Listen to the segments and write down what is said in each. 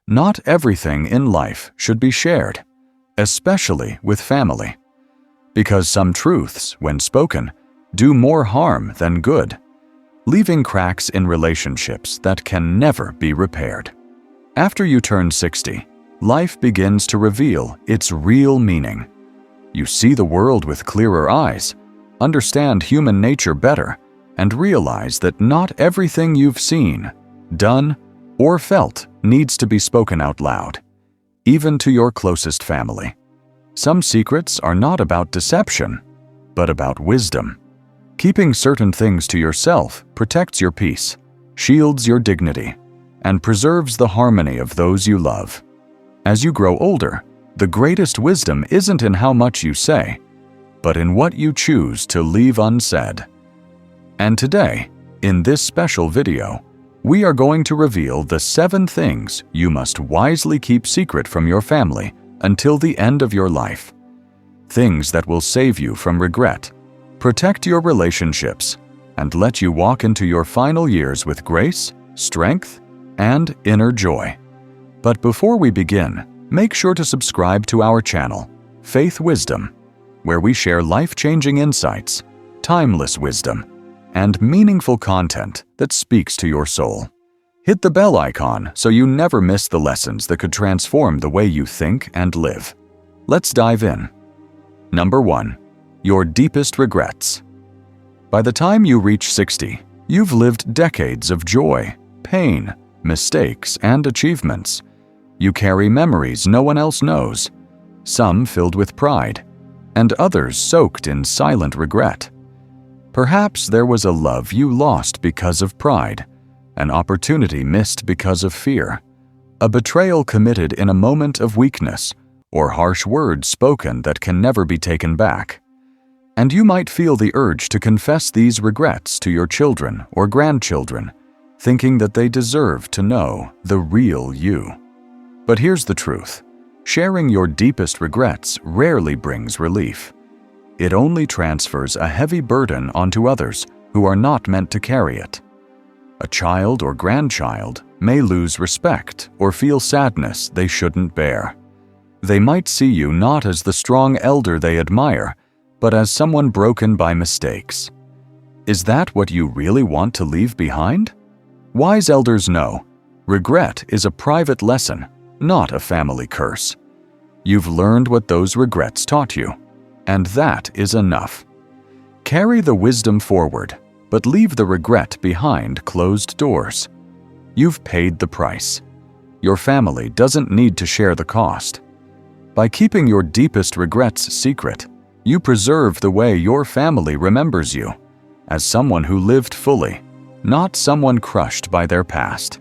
Not everything in life should be shared, especially with family, because some truths, when spoken, do more harm than good, leaving cracks in relationships that can never be repaired. After you turn 60, life begins to reveal its real meaning. You see the world with clearer eyes, understand human nature better, and realize that not everything you've seen, done, or felt needs to be spoken out loud, even to your closest family. Some secrets are not about deception, but about wisdom. Keeping certain things to yourself protects your peace, shields your dignity, and preserves the harmony of those you love. As you grow older, the greatest wisdom isn't in how much you say, but in what you choose to leave unsaid. And today, in this special video, we are going to reveal the 7 things you must wisely keep secret from your family until the end of your life. Things that will save you from regret, protect your relationships, and let you walk into your final years with grace, strength, and inner joy. But before we begin, make sure to subscribe to our channel, Faith Wisdom, where we share life-changing insights, timeless wisdom, and meaningful content that speaks to your soul. Hit the bell icon so you never miss the lessons that could transform the way you think and live. Let's dive in. Number 1. Your deepest regrets. By the time you reach 60, you've lived decades of joy, pain, mistakes, and achievements. You carry memories no one else knows, some filled with pride, and others soaked in silent regret. Perhaps there was a love you lost because of pride, an opportunity missed because of fear, a betrayal committed in a moment of weakness, or harsh words spoken that can never be taken back. And you might feel the urge to confess these regrets to your children or grandchildren, thinking that they deserve to know the real you. But here's the truth. Sharing your deepest regrets rarely brings relief. It only transfers a heavy burden onto others who are not meant to carry it. A child or grandchild may lose respect or feel sadness they shouldn't bear. They might see you not as the strong elder they admire, but as someone broken by mistakes. Is that what you really want to leave behind? Wise elders know, regret is a private lesson, not a family curse. You've learned what those regrets taught you, and that is enough. Carry the wisdom forward, but leave the regret behind closed doors. You've paid the price. Your family doesn't need to share the cost. By keeping your deepest regrets secret, you preserve the way your family remembers you, as someone who lived fully, not someone crushed by their past.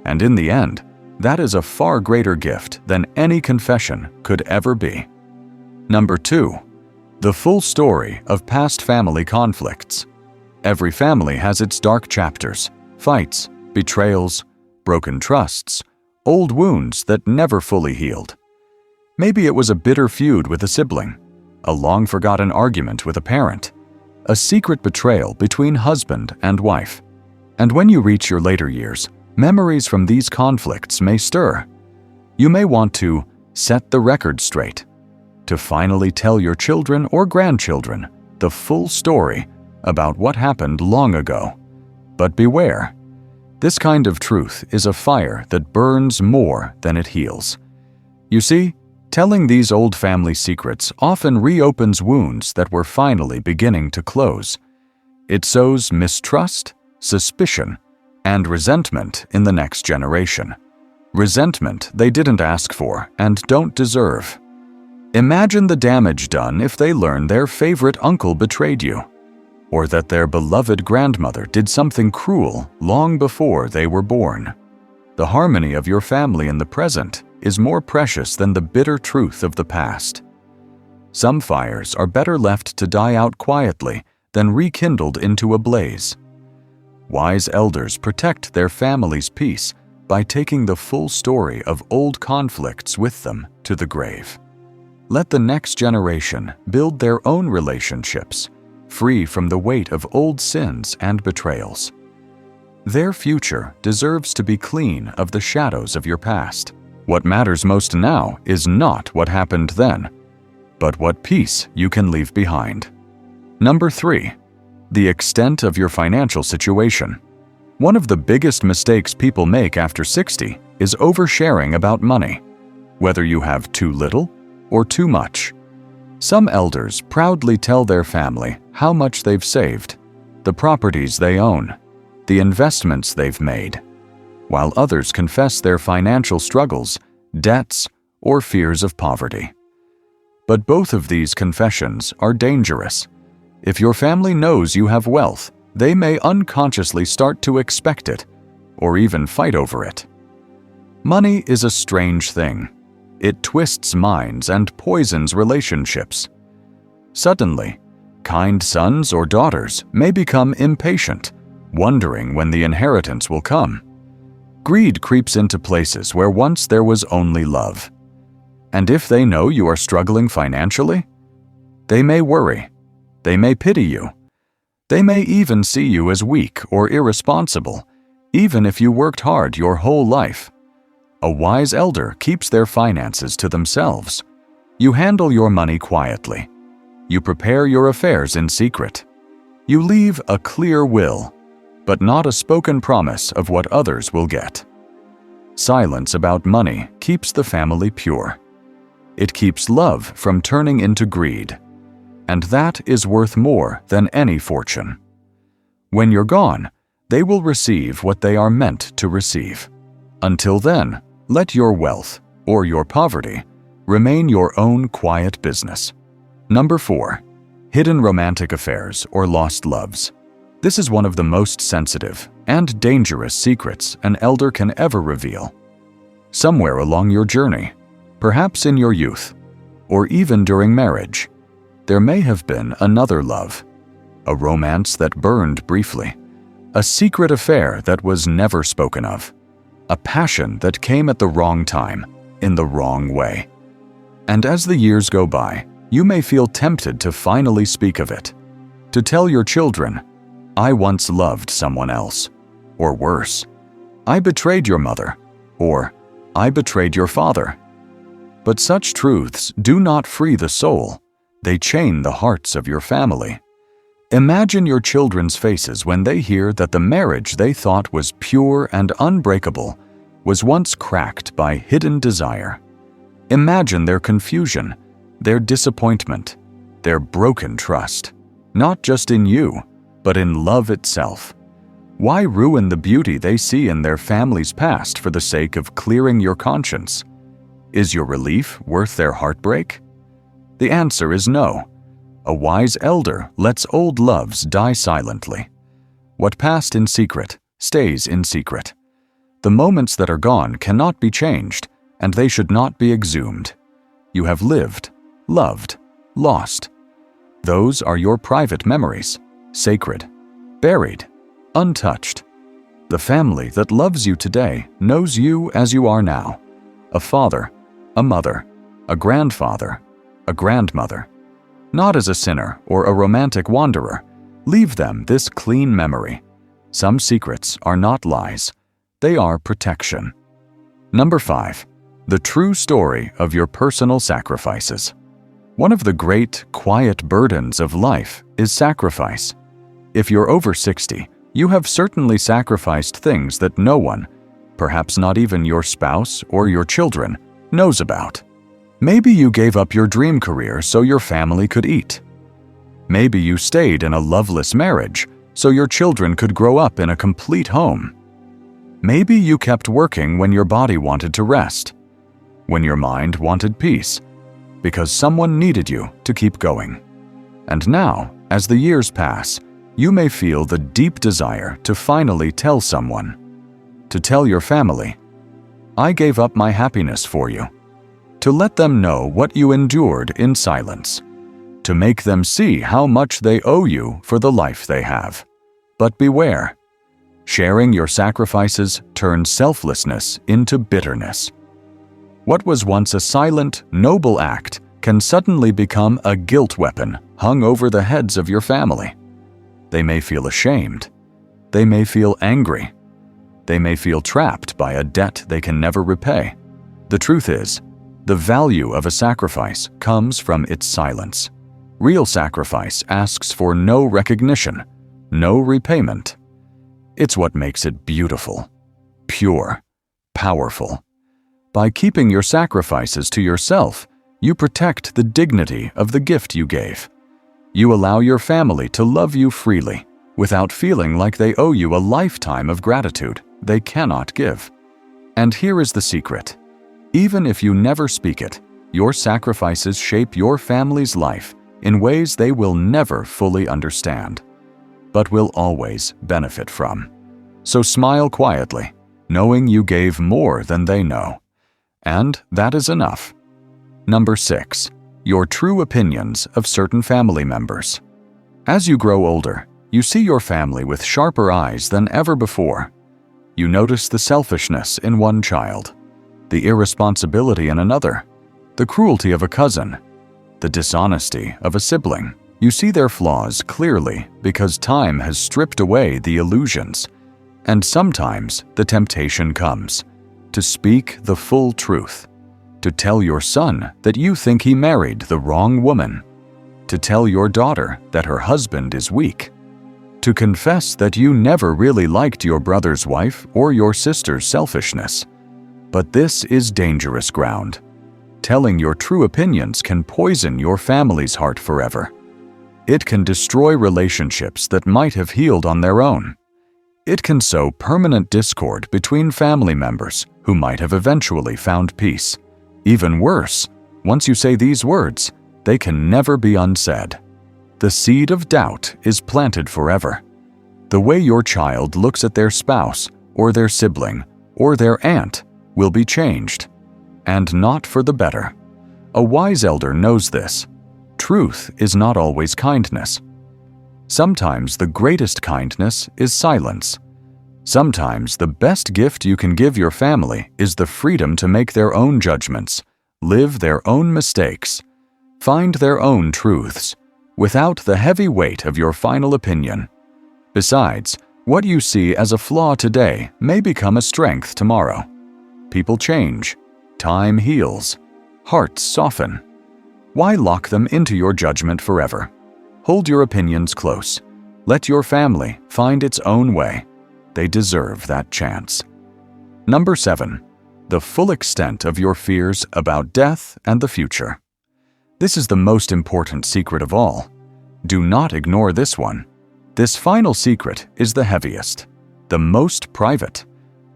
And in the end, that is a far greater gift than any confession could ever be. Number 2. The full story of past family conflicts. Every family has its dark chapters, fights, betrayals, broken trusts, old wounds that never fully healed. Maybe it was a bitter feud with a sibling, a long-forgotten argument with a parent, a secret betrayal between husband and wife. And when you reach your later years, memories from these conflicts may stir. You may want to set the record straight, to finally tell your children or grandchildren the full story about what happened long ago. But beware, this kind of truth is a fire that burns more than it heals. You see, telling these old family secrets often reopens wounds that were finally beginning to close. It sows mistrust, suspicion, and resentment in the next generation. Resentment they didn't ask for and don't deserve. Imagine the damage done if they learn their favorite uncle betrayed you, or that their beloved grandmother did something cruel long before they were born. The harmony of your family in the present is more precious than the bitter truth of the past. Some fires are better left to die out quietly than rekindled into a blaze. Wise elders protect their family's peace by taking the full story of old conflicts with them to the grave. Let the next generation build their own relationships, free from the weight of old sins and betrayals. Their future deserves to be clean of the shadows of your past. What matters most now is not what happened then, but what peace you can leave behind. Number 3. The extent of your financial situation. One of the biggest mistakes people make after 60 is oversharing about money, whether you have too little or too much. Some elders proudly tell their family how much they've saved, the properties they own, the investments they've made, while others confess their financial struggles, debts, or fears of poverty. But both of these confessions are dangerous. If your family knows you have wealth, they may unconsciously start to expect it, or even fight over it. Money is a strange thing. It twists minds and poisons relationships. Suddenly, kind sons or daughters may become impatient, wondering when the inheritance will come. Greed creeps into places where once there was only love. And if they know you are struggling financially, they may worry. They may pity you. They may even see you as weak or irresponsible, even if you worked hard your whole life. A wise elder keeps their finances to themselves. You handle your money quietly. You prepare your affairs in secret. You leave a clear will, but not a spoken promise of what others will get. Silence about money keeps the family pure. It keeps love from turning into greed, and that is worth more than any fortune. When you're gone, they will receive what they are meant to receive. Until then, let your wealth, or your poverty, remain your own quiet business. Number 4. Hidden romantic affairs or lost loves. This is one of the most sensitive and dangerous secrets an elder can ever reveal. Somewhere along your journey, perhaps in your youth, or even during marriage, there may have been another love, a romance that burned briefly, a secret affair that was never spoken of, a passion that came at the wrong time, in the wrong way. And as the years go by, you may feel tempted to finally speak of it, to tell your children, "I once loved someone else," or worse, "I betrayed your mother," or "I betrayed your father." But such truths do not free the soul. They chain the hearts of your family. Imagine your children's faces when they hear that the marriage they thought was pure and unbreakable was once cracked by hidden desire. Imagine their confusion, their disappointment, their broken trust, not just in you, but in love itself. Why ruin the beauty they see in their family's past for the sake of clearing your conscience? Is your relief worth their heartbreak? The answer is no. A wise elder lets old loves die silently. What passed in secret stays in secret. The moments that are gone cannot be changed, and they should not be exhumed. You have lived, loved, lost. Those are your private memories, sacred, buried, untouched. The family that loves you today knows you as you are now, a father, a mother, a grandfather, a grandmother. Not as a sinner or a romantic wanderer. Leave them this clean memory. Some secrets are not lies. They are protection. Number 5. The true story of your personal sacrifices. One of the great, quiet burdens of life is sacrifice. If you're over 60, you have certainly sacrificed things that no one, perhaps not even your spouse or your children, knows about. Maybe you gave up your dream career so your family could eat. Maybe you stayed in a loveless marriage so your children could grow up in a complete home. Maybe you kept working when your body wanted to rest, when your mind wanted peace, because someone needed you to keep going. And now, as the years pass, you may feel the deep desire to finally tell someone, to tell your family, "I gave up my happiness for you," to let them know what you endured in silence, to make them see how much they owe you for the life they have. But beware, sharing your sacrifices turns selflessness into bitterness. What was once a silent, noble act can suddenly become a guilt weapon hung over the heads of your family. They may feel ashamed. They may feel angry. They may feel trapped by a debt they can never repay. The truth is, the value of a sacrifice comes from its silence. Real sacrifice asks for no recognition, no repayment. It's what makes it beautiful, pure, powerful. By keeping your sacrifices to yourself, you protect the dignity of the gift you gave. You allow your family to love you freely, without feeling like they owe you a lifetime of gratitude they cannot give. And here is the secret. Even if you never speak it, your sacrifices shape your family's life in ways they will never fully understand, but will always benefit from. So smile quietly, knowing you gave more than they know. And that is enough. Number 6. Your true opinions of certain family members. As you grow older, you see your family with sharper eyes than ever before. You notice the selfishness in one child, the irresponsibility in another, the cruelty of a cousin, the dishonesty of a sibling. You see their flaws clearly because time has stripped away the illusions. And sometimes the temptation comes to speak the full truth, to tell your son that you think he married the wrong woman, to tell your daughter that her husband is weak, to confess that you never really liked your brother's wife or your sister's selfishness. But this is dangerous ground. Telling your true opinions can poison your family's heart forever. It can destroy relationships that might have healed on their own. It can sow permanent discord between family members who might have eventually found peace. Even worse, once you say these words, they can never be unsaid. The seed of doubt is planted forever. The way your child looks at their spouse, or their sibling, or their aunt will be changed, and not for the better. A wise elder knows this. Truth is not always kindness. Sometimes the greatest kindness is silence. Sometimes the best gift you can give your family is the freedom to make their own judgments, live their own mistakes, find their own truths, without the heavy weight of your final opinion. Besides, what you see as a flaw today may become a strength tomorrow. People change, time heals, hearts soften. Why lock them into your judgment forever? Hold your opinions close. Let your family find its own way. They deserve that chance. Number 7. The full extent of your fears about death and the future. This is the most important secret of all. Do not ignore this one. This final secret is the heaviest, the most private,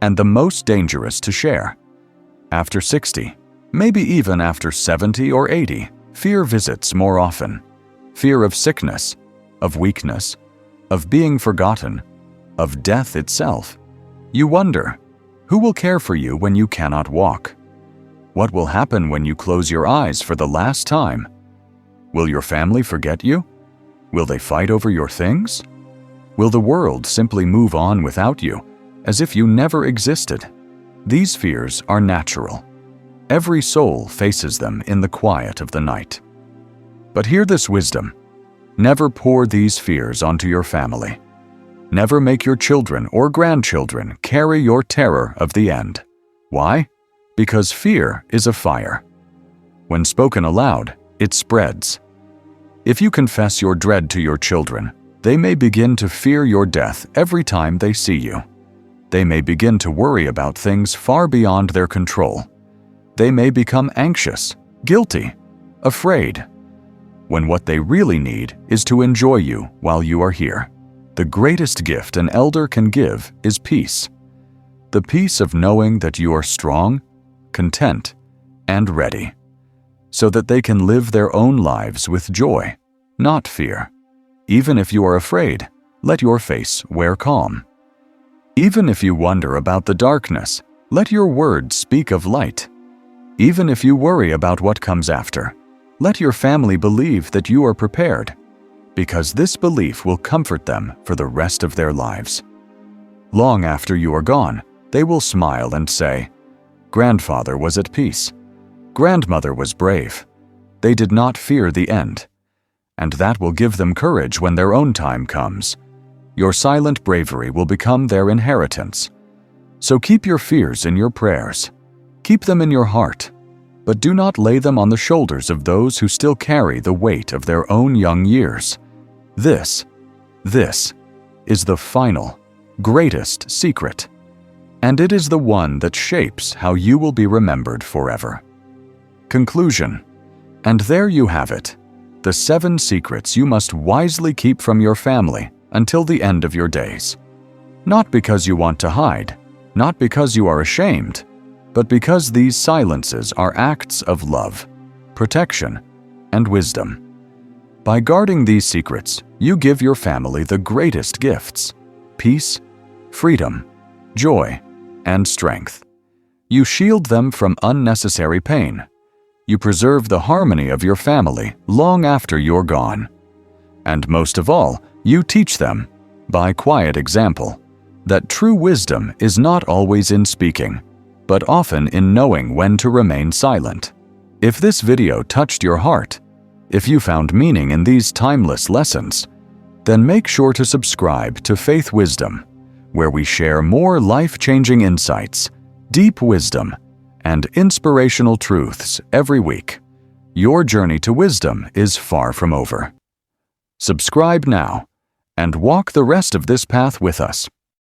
and the most dangerous to share. After 60, maybe even after 70 or 80, fear visits more often. Fear of sickness, of weakness, of being forgotten, of death itself. You wonder, who will care for you when you cannot walk? What will happen when you close your eyes for the last time? Will your family forget you? Will they fight over your things? Will the world simply move on without you, as if you never existed? These fears are natural. Every soul faces them in the quiet of the night. But hear this wisdom. Never pour these fears onto your family. Never make your children or grandchildren carry your terror of the end. Why? Because fear is a fire. When spoken aloud, it spreads. If you confess your dread to your children, they may begin to fear your death every time they see you. They may begin to worry about things far beyond their control. They may become anxious, guilty, afraid, when what they really need is to enjoy you while you are here. The greatest gift an elder can give is peace. The peace of knowing that you are strong, content, and ready, so that they can live their own lives with joy, not fear. Even if you are afraid, let your face wear calm. Even if you wonder about the darkness, let your words speak of light. Even if you worry about what comes after, let your family believe that you are prepared, because this belief will comfort them for the rest of their lives. Long after you are gone, they will smile and say, "Grandfather was at peace. Grandmother was brave. They did not fear the end." And that will give them courage when their own time comes. Your silent bravery will become their inheritance. So keep your fears in your prayers. Keep them in your heart, but do not lay them on the shoulders of those who still carry the weight of their own young years. This is the final, greatest secret, and it is the one that shapes how you will be remembered forever. Conclusion. And there you have it, the 7 secrets you must wisely keep from your family until the end of your days. Not because you want to hide, not because you are ashamed, but because these silences are acts of love, protection, and wisdom. By guarding these secrets, you give your family the greatest gifts: peace, freedom, joy, and strength. You shield them from unnecessary pain. You preserve the harmony of your family long after you're gone. And most of all, you teach them, by quiet example, that true wisdom is not always in speaking, but often in knowing when to remain silent. If this video touched your heart, if you found meaning in these timeless lessons, then make sure to subscribe to Faith Wisdom, where we share more life-changing insights, deep wisdom, and inspirational truths every week. Your journey to wisdom is far from over. Subscribe now and walk the rest of this path with us.